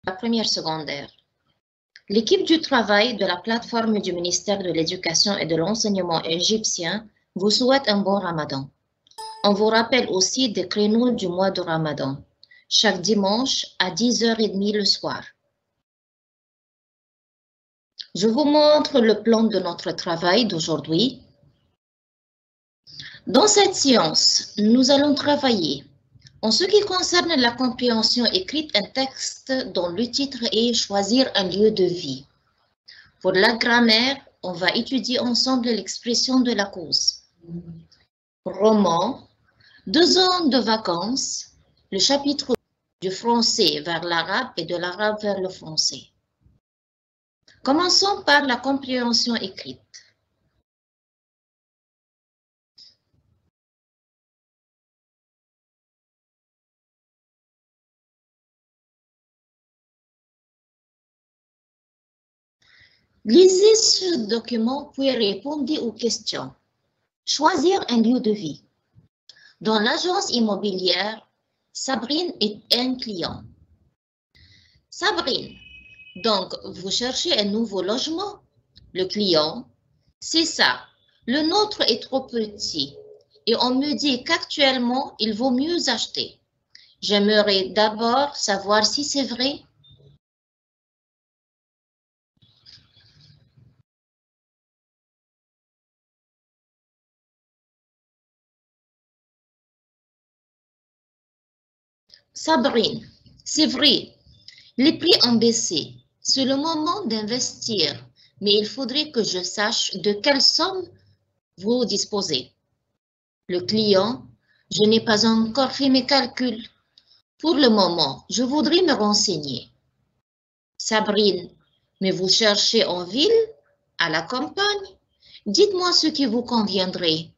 la première secondaire. L'équipe du travail de la plateforme du ministère de l'Éducation et de l'Enseignement égyptien vous souhaite un bon Ramadan. On vous rappelle aussi des créneaux du mois de Ramadan, chaque dimanche à 10h30 le soir. Je vous montre le plan de notre travail d'aujourd'hui. Dans cette séance, nous allons travailler en ce qui concerne la compréhension écrite un texte dont le titre est « Choisir un lieu de vie ». Pour la grammaire, on va étudier ensemble l'expression de la cause. Roman, 2 ans de vacances, le chapitre du français vers l'arabe et de l'arabe vers le français. Commençons par la compréhension écrite. Lisez ce document puis répondez aux questions. Choisir un lieu de vie. Dans l'agence immobilière, Sabrine est un client. Sabrine, donc vous cherchez un nouveau logement? Le client, c'est ça, le nôtre est trop petit et on me dit qu'actuellement il vaut mieux acheter. J'aimerais d'abord savoir si c'est vrai. Sabrine, c'est vrai, les prix ont baissé. C'est le moment d'investir, mais il faudrait que je sache de quelle somme vous disposez. Le client, je n'ai pas encore fait mes calculs. Pour le moment, je voudrais me renseigner. Sabrine, mais vous cherchez en ville, à la campagne? Dites-moi ce qui vous conviendrait.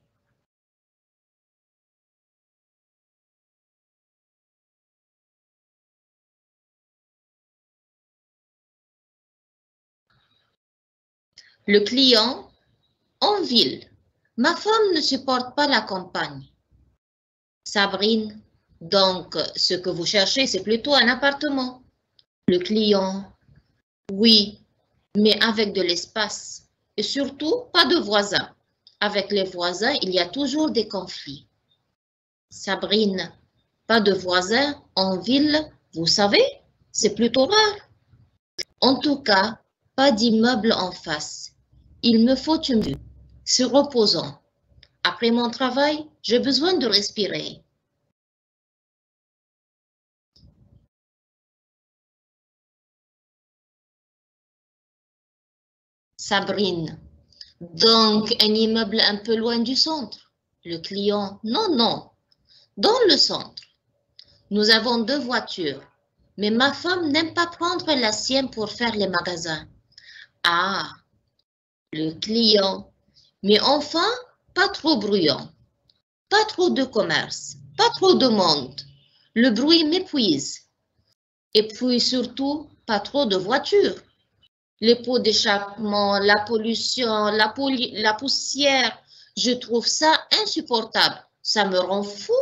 Le client, en ville. Ma femme ne supporte pas la campagne. Sabrine, donc ce que vous cherchez, c'est plutôt un appartement. Le client, oui, mais avec de l'espace et surtout pas de voisins. Avec les voisins, il y a toujours des conflits. Sabrine, pas de voisins en ville, vous savez, c'est plutôt rare. En tout cas, pas d'immeuble en face. Il me faut une vue. C'est reposant. Après mon travail, j'ai besoin de respirer. Sabrine, donc un immeuble un peu loin du centre. Le client, non, non, dans le centre. Nous avons 2 voitures, mais ma femme n'aime pas prendre la sienne pour faire les magasins. Ah, le client, mais enfin, pas trop bruyant, pas trop de commerce, pas trop de monde. Le bruit m'épuise. Et puis surtout, pas trop de voitures. Les pots d'échappement, la pollution, la poussière, je trouve ça insupportable. Ça me rend fou.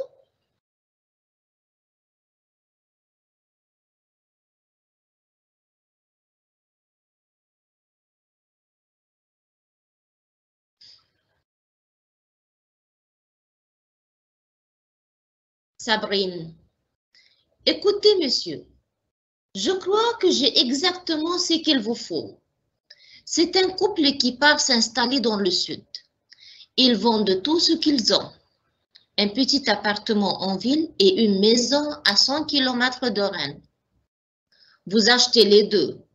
Sabrine, écoutez, monsieur, je crois que j'ai exactement ce qu'il vous faut. C'est un couple qui part s'installer dans le sud. Ils vendent tout ce qu'ils ont. Un petit appartement en ville et une maison à 100 km de Rennes. Vous achetez les deux.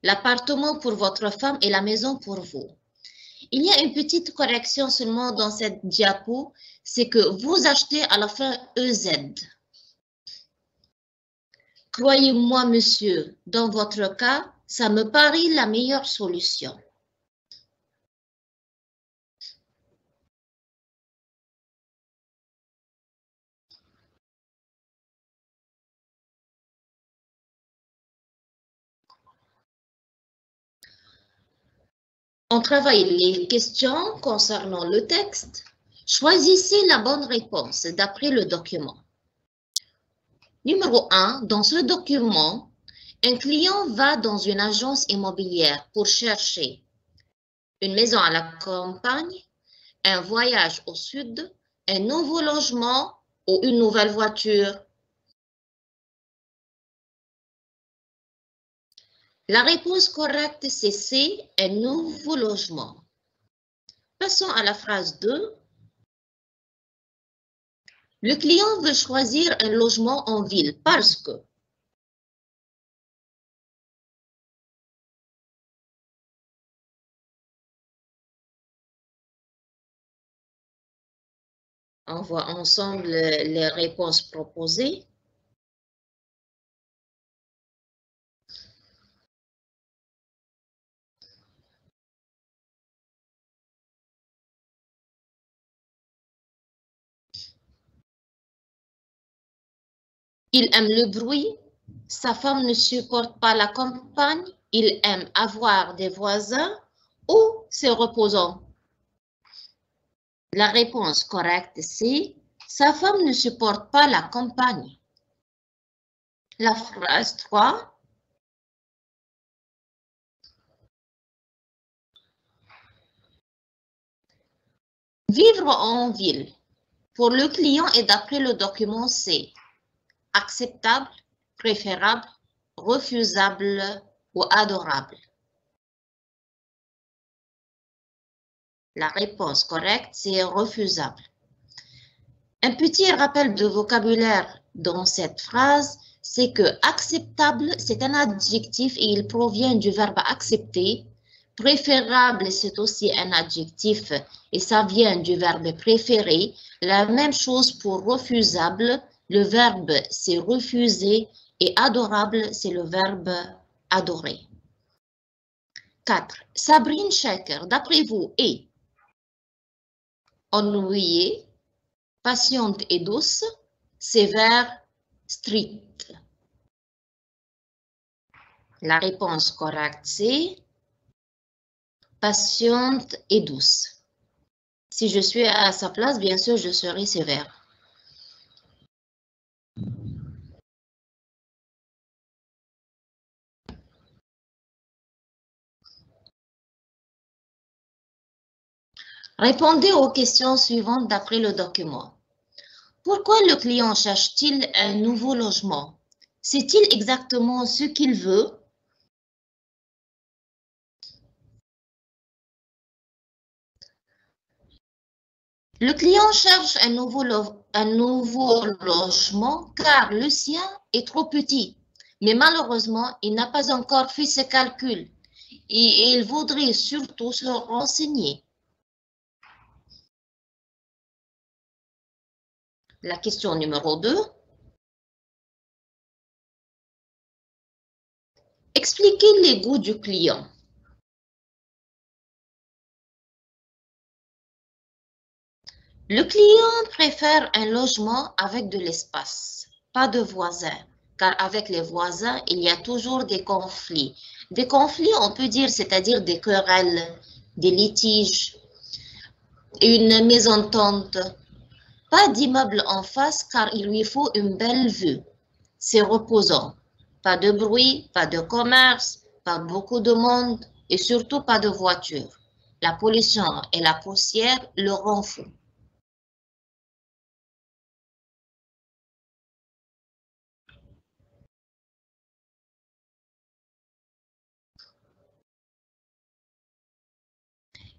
L'appartement pour votre femme et la maison pour vous. Il y a une petite correction seulement dans cette diapo, c'est que vous achetez à la fin EZ. Croyez-moi, monsieur, dans votre cas, ça me paraît la meilleure solution. On travaille les questions concernant le texte. Choisissez la bonne réponse d'après le document. Numéro 1, dans ce document, Un client va dans une agence immobilière pour chercher une maison à la campagne, un voyage au sud, un nouveau logement ou une nouvelle voiture. La réponse correcte, c'est C, un nouveau logement. Passons à la phrase 2. Le client veut choisir un logement en ville parce que on voit ensemble les réponses proposées. Il aime le bruit, sa femme ne supporte pas la campagne, il aime avoir des voisins ou c'est reposant. La réponse correcte, c'est sa femme ne supporte pas la campagne. La phrase 3. Vivre en ville pour le client et d'après le document C, acceptable, préférable, refusable ou adorable. La réponse correcte, c'est refusable. Un petit rappel de vocabulaire dans cette phrase, c'est que acceptable, c'est un adjectif et il provient du verbe accepter. Préférable, c'est aussi un adjectif et ça vient du verbe préférer. La même chose pour refusable, le verbe c'est refuser et adorable, c'est le verbe adorer. 4. Sabrine Shaker, d'après vous, est ennuyée, patiente et douce, sévère, stricte. La réponse correcte, c'est patiente et douce. Si je suis à sa place, bien sûr, je serai sévère. Répondez aux questions suivantes d'après le document. Pourquoi le client cherche-t-il un nouveau logement? Sait-il exactement ce qu'il veut? Le client cherche un nouveau logement car le sien est trop petit. Mais malheureusement, il n'a pas encore fait ses calculs et il voudrait surtout se renseigner. La question numéro 2. Expliquez les goûts du client. Le client préfère un logement avec de l'espace, pas de voisins, car avec les voisins, il y a toujours des conflits. Des conflits, on peut dire, c'est-à-dire des querelles, des litiges, une mésentente. Pas d'immeuble en face, car il lui faut une belle vue. C'est reposant. Pas de bruit, pas de commerce, pas beaucoup de monde et surtout pas de voiture. La pollution et la poussière le rendent fou.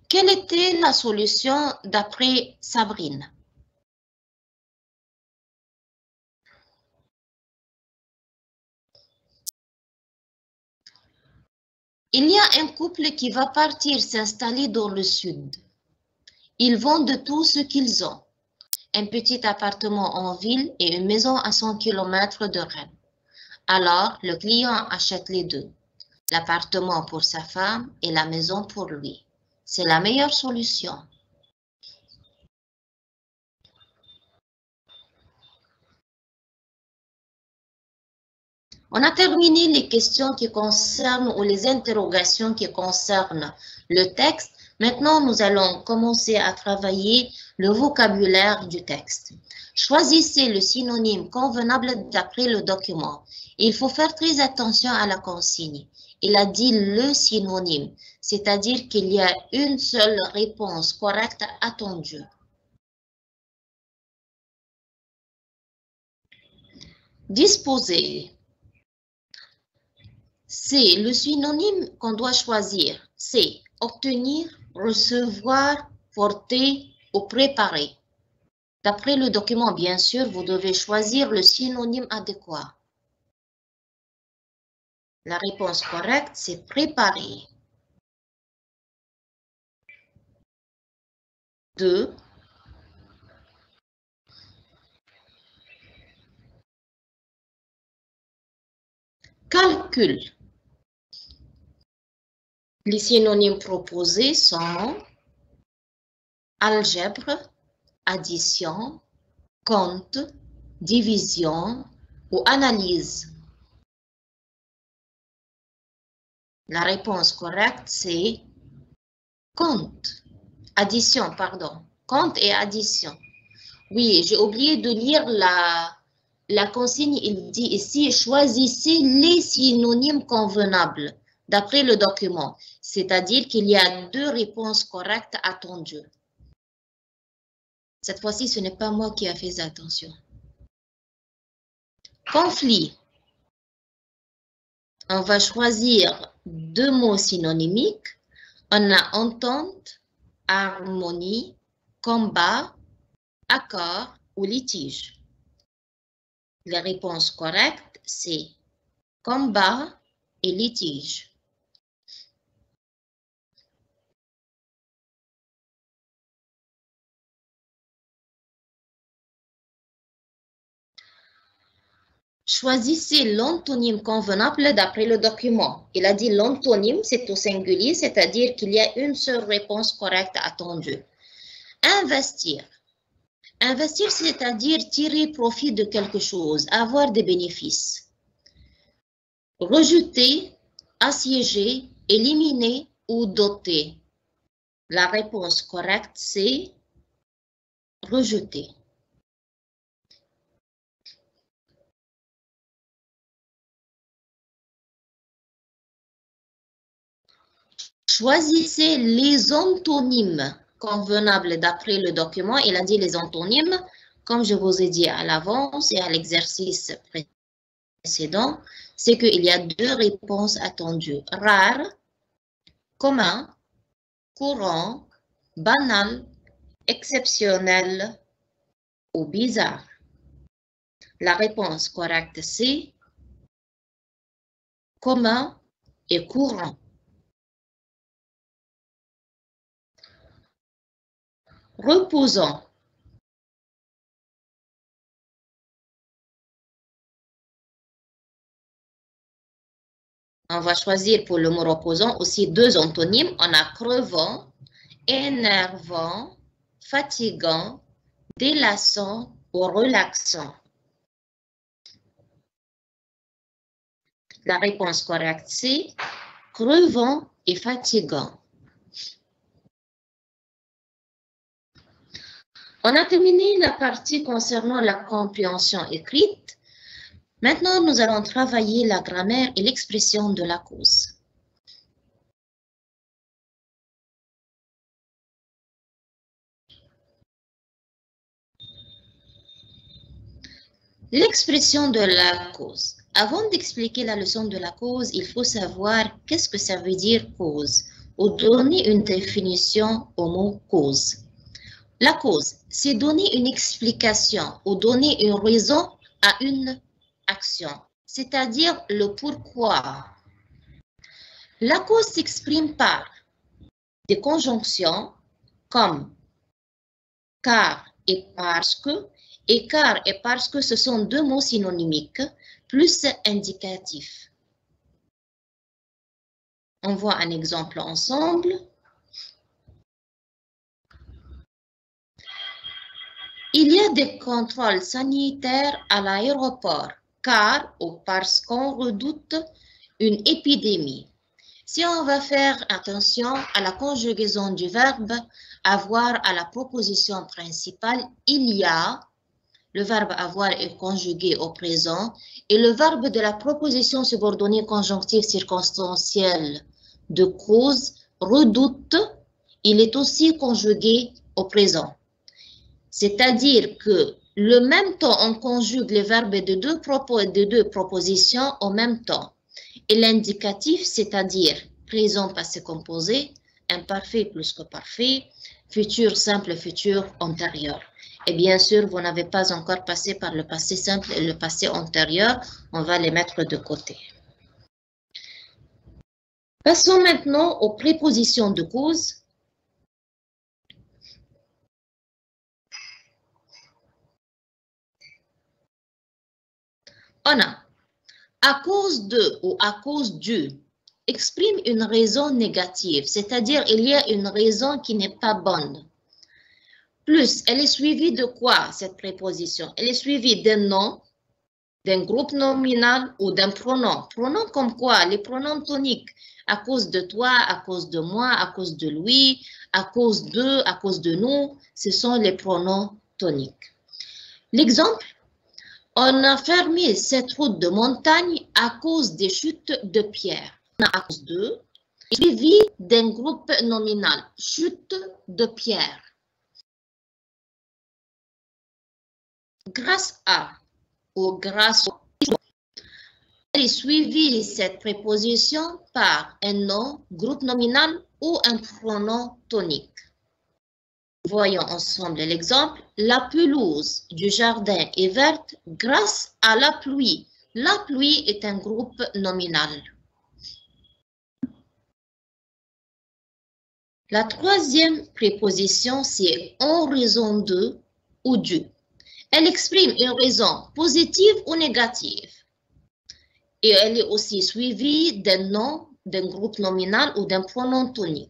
Quelle était la solution d'après Sabrine? Il y a un couple qui va partir s'installer dans le sud. Ils vendent tout ce qu'ils ont. Un petit appartement en ville et une maison à 100 km de Rennes. Alors, le client achète les deux. L'appartement pour sa femme et la maison pour lui. C'est la meilleure solution. On a terminé les questions qui concernent ou les interrogations qui concernent le texte. Maintenant, nous allons commencer à travailler le vocabulaire du texte. Choisissez le synonyme convenable d'après le document. Il faut faire très attention à la consigne. Il a dit le synonyme, c'est-à-dire qu'il y a une seule réponse correcte attendue. Disposer. C'est le synonyme qu'on doit choisir. C'est obtenir, recevoir, porter ou préparer. D'après le document, bien sûr, vous devez choisir le synonyme adéquat. La réponse correcte, c'est préparer. 2. Calcul. Les synonymes proposés sont algèbre, addition, compte, division ou analyse. La réponse correcte, c'est compte. Addition, pardon. Compte et addition. Oui, j'ai oublié de lire la consigne. Il dit ici, choisissez les synonymes convenables d'après le document. C'est-à-dire qu'il y a 2 réponses correctes attendues. Cette fois-ci, ce n'est pas moi qui ai fait attention. Conflit. On va choisir 2 mots synonymiques. On a entente, harmonie, combat, accord ou litige. La réponse correcte, c'est combat et litige. Choisissez l'antonyme convenable d'après le document. Il a dit l'antonyme, c'est au singulier, c'est-à-dire qu'il y a une seule réponse correcte attendue. Investir. Investir, c'est-à-dire tirer profit de quelque chose, avoir des bénéfices. Rejeter, assiéger, éliminer ou doter. La réponse correcte, c'est rejeter. Choisissez les antonymes convenables d'après le document. Il a dit les antonymes, comme je vous ai dit à l'avance et à l'exercice précédent, c'est qu'il y a 2 réponses attendues. Rare, commun, courant, banal, exceptionnel ou bizarre. La réponse correcte, c'est commun et courant. Reposant. On va choisir pour le mot reposant aussi 2 antonymes. On a crevant, énervant, fatigant, délassant ou relaxant. La réponse correcte, c'est crevant et fatigant. On a terminé la partie concernant la compréhension écrite. Maintenant, nous allons travailler la grammaire et l'expression de la cause. L'expression de la cause. Avant d'expliquer la leçon de la cause, il faut savoir qu'est-ce que ça veut dire cause ou donner une définition au mot cause. La cause, c'est donner une explication ou donner une raison à une action, c'est-à-dire le pourquoi. La cause s'exprime par des conjonctions comme car et parce que, et car et parce que ce sont 2 mots synonymiques plus indicatifs. On voit un exemple ensemble. Il y a des contrôles sanitaires à l'aéroport car ou parce qu'on redoute une épidémie. Si on va faire attention à la conjugaison du verbe avoir à la proposition principale, il y a le verbe avoir est conjugué au présent et le verbe de la proposition subordonnée conjonctive circonstancielle de cause, redoute, il est aussi conjugué au présent. C'est-à-dire que le même temps, on conjugue les verbes de deux propositions en même temps. Et l'indicatif, c'est-à-dire présent passé composé, imparfait plus que parfait, futur simple, futur antérieur. Et bien sûr, vous n'avez pas encore passé par le passé simple et le passé antérieur. On va les mettre de côté. Passons maintenant aux prépositions de cause. On a à cause de ou à cause du exprime une raison négative, c'est-à-dire il y a une raison qui n'est pas bonne. Plus, elle est suivie de quoi cette préposition? Elle est suivie d'un nom, d'un groupe nominal ou d'un pronom. Pronom comme quoi? Les pronoms toniques. À cause de toi, à cause de moi, à cause de lui, à cause d'eux, à cause de nous, ce sont les pronoms toniques. L'exemple, on a fermé cette route de montagne à cause des chutes de pierre. À cause de, suivi d'un groupe nominal, chute de pierre. Grâce à ou grâce au, elle est suivie cette préposition par un nom, groupe nominal ou un pronom tonique. Voyons ensemble l'exemple. La pelouse du jardin est verte grâce à la pluie. La pluie est un groupe nominal. La troisième préposition, c'est en raison de ou du. Elle exprime une raison positive ou négative. Et elle est aussi suivie d'un nom, d'un groupe nominal ou d'un pronom tonique.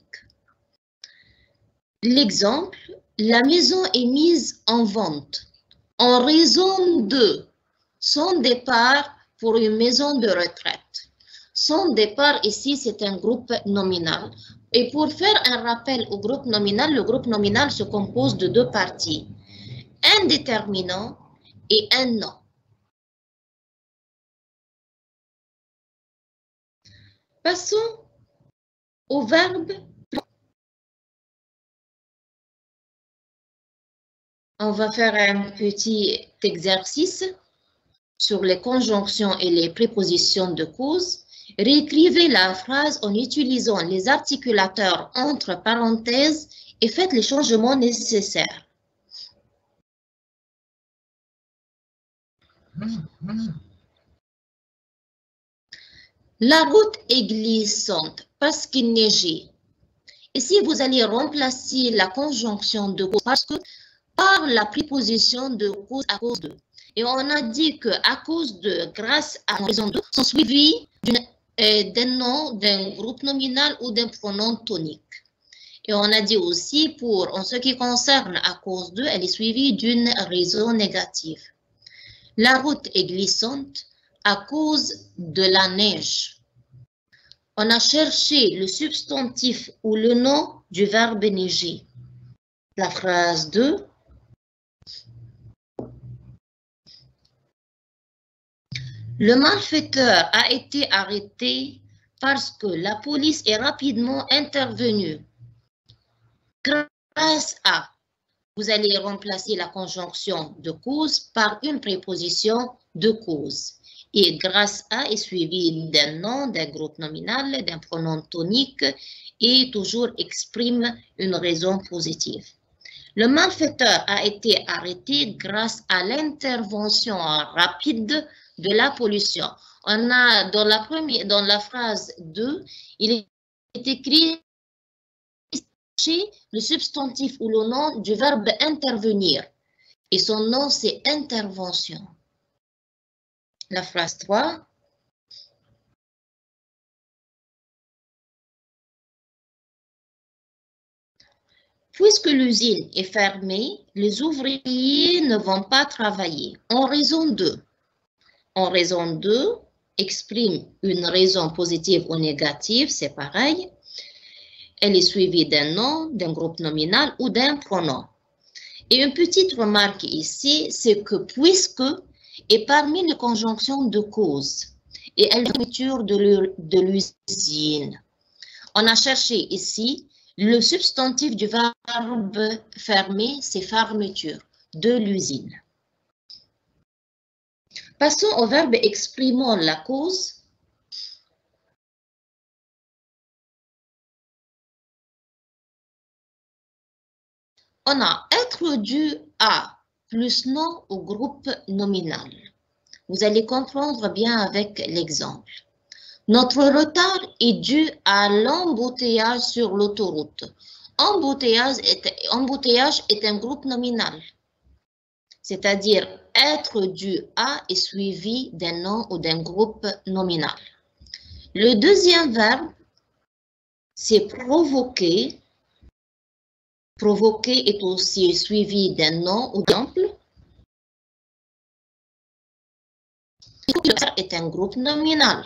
L'exemple, la maison est mise en vente en raison de son départ pour une maison de retraite. Son départ ici, c'est un groupe nominal. Et pour faire un rappel au groupe nominal, le groupe nominal se compose de deux parties. Un déterminant et un nom. Passons au verbe. On va faire un petit exercice sur les conjonctions et les prépositions de cause. Réécrivez la phrase en utilisant les articulateurs entre parenthèses et faites les changements nécessaires. La route est glissante parce qu'il neigeait. Ici, vous allez remplacer la conjonction de cause parce que par la préposition de cause à cause de. Et on a dit que à cause de, grâce à raison de, sont suivis d'un nom, d'un groupe nominal ou d'un pronom tonique. Et on a dit aussi en ce qui concerne à cause de, elle est suivie d'une raison négative. La route est glissante à cause de la neige. On a cherché le substantif ou le nom du verbe neiger. La phrase 2. Le malfaiteur a été arrêté parce que la police est rapidement intervenue. Grâce à, vous allez remplacer la conjonction de cause par une préposition de cause. Et grâce à est suivi d'un nom, d'un groupe nominal, d'un pronom tonique et toujours exprime une raison positive. Le malfaiteur a été arrêté grâce à l'intervention rapide de la pollution. On a dans la phrase 2, il est écrit le substantif ou le nom du verbe intervenir. Et son nom, c'est intervention. La phrase 3. Puisque l'usine est fermée, les ouvriers ne vont pas travailler. En raison de. En raison de, exprime une raison positive ou négative, c'est pareil. Elle est suivie d'un nom, d'un groupe nominal ou d'un pronom. Et une petite remarque ici, c'est que puisque est parmi les conjonctions de cause et elle est la fermeture de l'usine. On a cherché ici le substantif du verbe fermer, c'est fermeture de l'usine. Passons au verbe exprimant la cause. On a être dû à plus nom au groupe nominal. Vous allez comprendre bien avec l'exemple. Notre retard est dû à l'embouteillage sur l'autoroute. Embouteillage est un groupe nominal, c'est-à-dire être dû à est suivi d'un nom ou d'un groupe nominal. Le deuxième verbe, c'est provoquer. Provoquer est aussi suivi d'un nom ou d'exemple. Est un groupe nominal.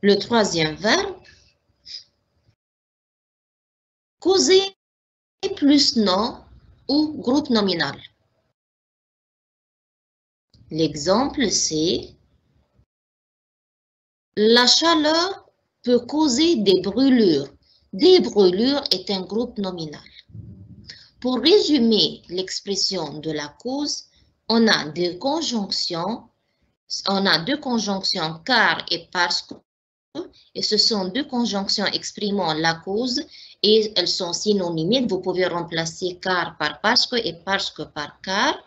Le troisième verbe, causer plus nom ou groupe nominal. L'exemple, c'est la chaleur peut causer des brûlures. Des brûlures est un groupe nominal. Pour résumer l'expression de la cause, on a deux conjonctions. On a deux conjonctions car et parce que, et ce sont deux conjonctions exprimant la cause et elles sont synonymes. Vous pouvez remplacer car par parce que et parce que par car.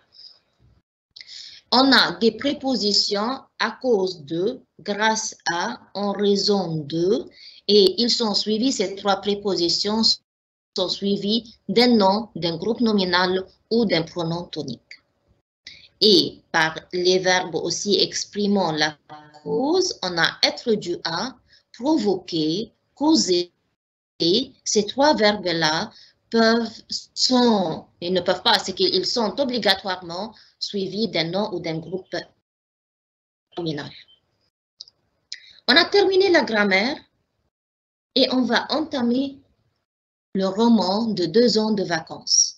On a des prépositions à cause de, grâce à, en raison de, et ils sont suivis, ces trois prépositions sont suivies d'un nom, d'un groupe nominal ou d'un pronom tonique. Et par les verbes aussi exprimant la cause, on a être dû à, provoquer, causer. Et ces trois verbes-là ils ne peuvent pas, c'est qu'ils sont obligatoirement suivis d'un nom ou d'un groupe nominal. On a terminé la grammaire et on va entamer le roman de 2 ans de vacances.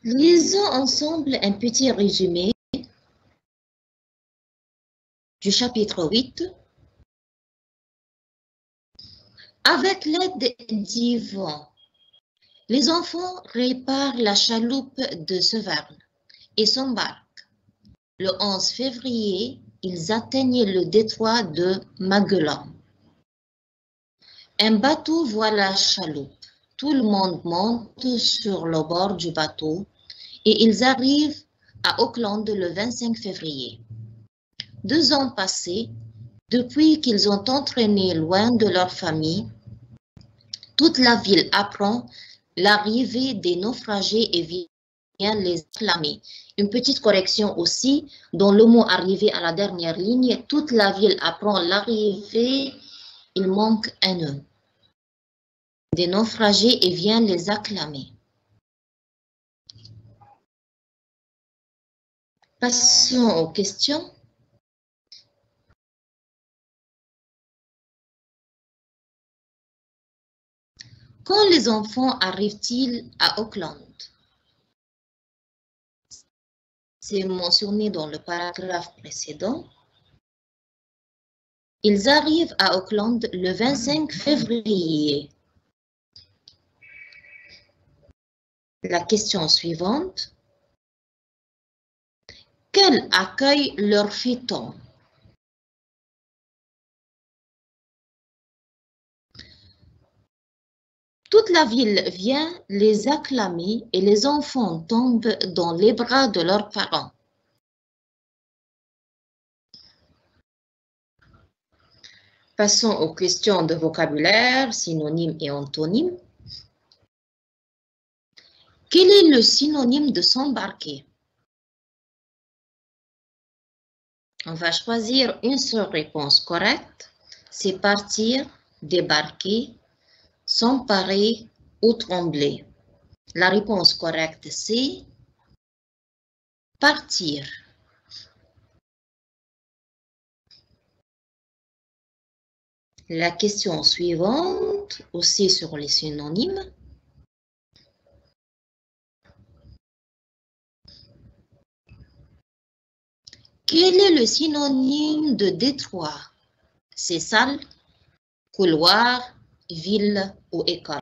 Lisons ensemble un petit résumé du chapitre 8. Avec l'aide d'Yvon, les enfants réparent la chaloupe de Severn et s'embarquent. Le 11 février, ils atteignent le détroit de Magellan. Un bateau voit la chaloupe. Tout le monde monte sur le bord du bateau et ils arrivent à Auckland le 25 février. 2 ans passés, depuis qu'ils ont entraîné loin de leur famille, toute la ville apprend l'arrivée des naufragés et vient les acclamer. Une petite correction aussi, dans le mot arriver à la dernière ligne, toute la ville apprend l'arrivée, il manque un E. Des naufragés et vient les acclamer. Passons aux questions. Quand les enfants arrivent-ils à Auckland? C'est mentionné dans le paragraphe précédent. Ils arrivent à Auckland le 25 février. La question suivante. Quel accueil leur fit-on? Toute la ville vient les acclamer et les enfants tombent dans les bras de leurs parents. Passons aux questions de vocabulaire, synonymes et antonymes. Quel est le synonyme de s'embarquer? On va choisir une seule réponse correcte, c'est partir débarquer, s'emparer ou trembler. La réponse correcte, c'est partir. La question suivante, aussi sur les synonymes. Quel est le synonyme de détroit? C'est salle, couloir, ville ou école.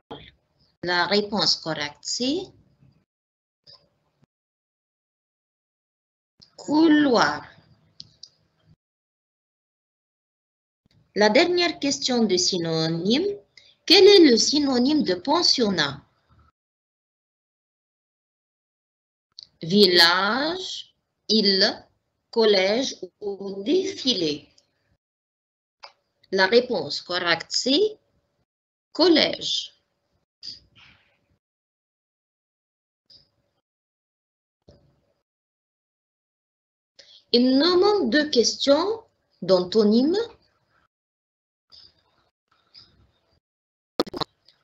La réponse correcte, c'est couloir. La dernière question de synonyme. Quel est le synonyme de pensionnat? Village, île, collège ou défilé. La réponse correcte, c'est collège. Il nous manque 2 questions d'antonyme.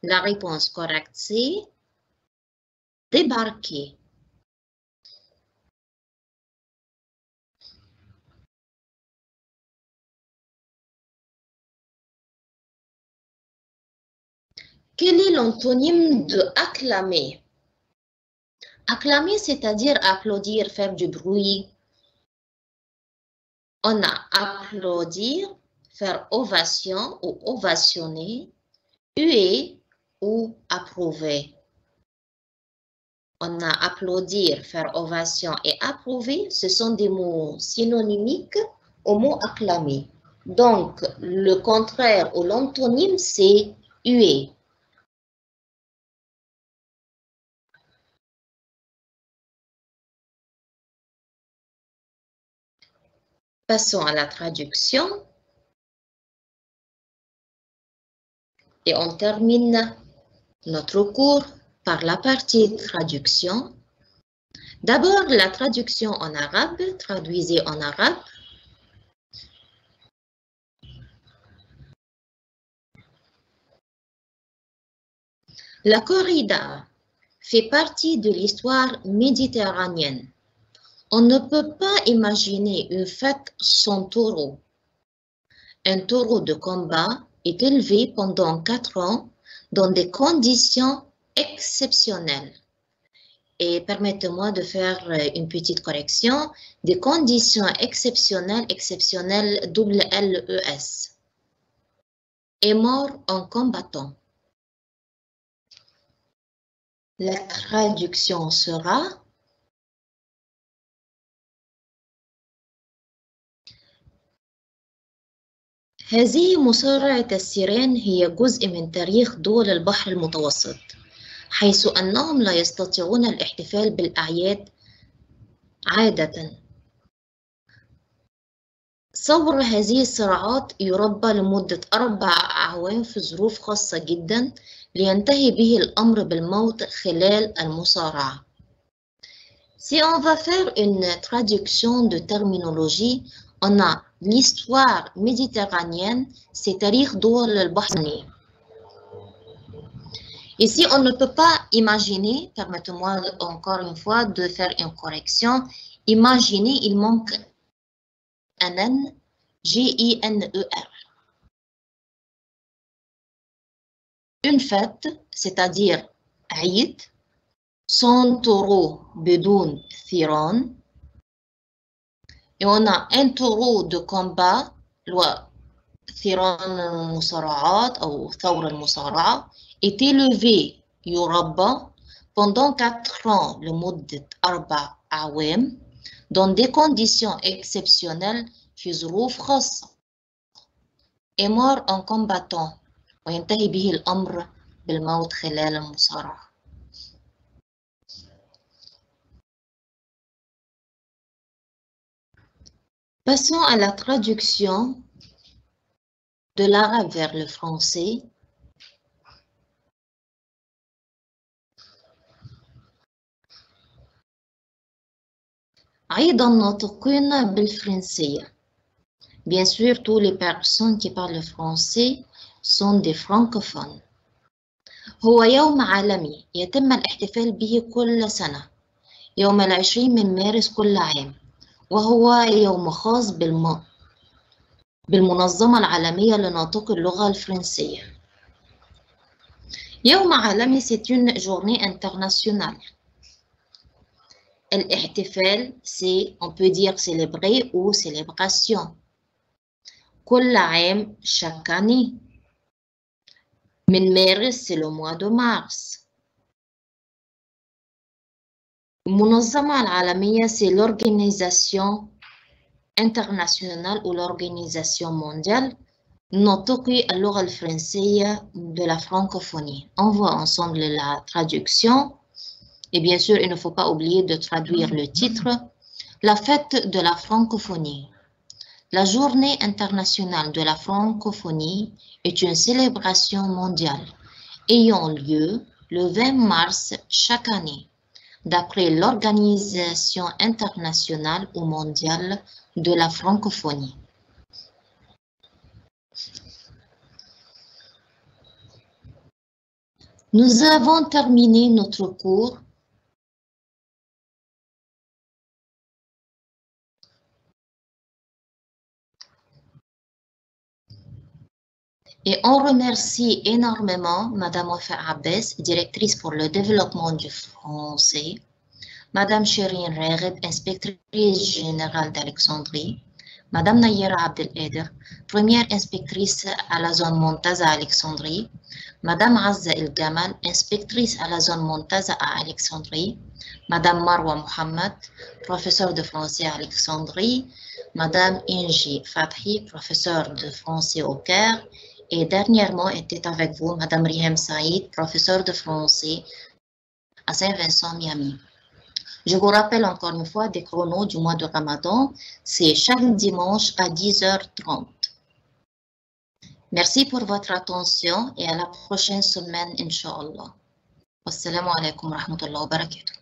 La réponse correcte, c'est débarquer. Quel est l'antonyme de acclamer? Acclamer, c'est-à-dire applaudir, faire du bruit. On a applaudir, faire ovation ou ovationner, huer ou approuver. On a applaudir, faire ovation et approuver, ce sont des mots synonymiques au mot acclamer. Donc, le contraire ou l'antonyme, c'est huer. Passons à la traduction. Et on termine notre cours par la partie traduction. D'abord, la traduction en arabe, traduisez en arabe. La corrida fait partie de l'histoire méditerranéenne. On ne peut pas imaginer une fête sans taureau. Un taureau de combat est élevé pendant 4 ans dans des conditions exceptionnelles. Et permettez-moi de faire une petite correction. Des conditions exceptionnelles, double L-E-S. Est mort en combattant. La traduction sera هذه مصارعة السيران هي جزء من تاريخ دول البحر المتوسط حيث أنهم لا يستطيعون الاحتفال بالأعياد عادة. صور هذه الصراعات يربى لمدة 4 أعوام في ظروف خاصة جدا لينتهي به الأمر بالموت خلال المصارعة. Si on va faire une traduction de terminologie, on a l'histoire méditerranéenne, c'est تاريخ دول البحر. Ici, on ne peut pas imaginer, permettez-moi encore une fois de faire une correction, imaginer, il manque un N, G-I-N-E-R. Une fête, c'est-à-dire Aïd, sans taureau بدون ثيران. Et on a un taureau de combat, ثيران المصارعات أو ثور المصارعة, est élevé يربى pendant 4 ans لمدة 4 أعوام dans des conditions exceptionnelles في ظروف خاصة. est mort en combattant وينتهي به الأمر بالموت خلال المصارعة. Passons à la traduction de l'arabe vers le français. أيضا ناطقين بالفرنسية. Bien sûr, toutes les personnes qui parlent le français sont des francophones. هو يوم عالمي يتم الاحتفال به كل سنة يوم 20 من مارس كل عام، وهو يوم خاص بالمنظمة العالمية لناطقي اللغة الفرنسية. يوم عالمي c'est une journée internationale. الاحتفال c'est on peut dire célébrer ou célébration. كل عام chaque année. من مارس c'est le mois de mars. المنظمة العالمية c'est l'organisation internationale ou l'organisation mondiale ناطقي اللغة الفرنسية de la francophonie. On voit ensemble la traduction. Et bien sûr, il ne faut pas oublier de traduire le titre. La fête de la francophonie. La journée internationale de la francophonie est une célébration mondiale ayant lieu le 20 mars chaque année, d'après l'Organisation internationale ou mondiale de la francophonie. Nous avons terminé notre cours. Et on remercie énormément Madame Wafa Abbas, directrice pour le développement du français, Madame Chérine Regheb, inspectrice générale d'Alexandrie, Madame Nayera Abdel-Eder, première inspectrice à la zone Montaza à Alexandrie, Madame Azza El-Gamal, inspectrice à la zone Montaza à Alexandrie, Madame Marwa Mohamed, professeure de français à Alexandrie, Madame Inji Fathi, professeure de français au Caire, et dernièrement était avec vous Madame Rihem Saïd, professeure de français à Saint-Vincent, Miami. Je vous rappelle encore une fois des chronos du mois de Ramadan, c'est chaque dimanche à 10h30. Merci pour votre attention et à la prochaine semaine, Inch'Allah. Wassalamu alaikum wa rahmatullahi wa barakatuh.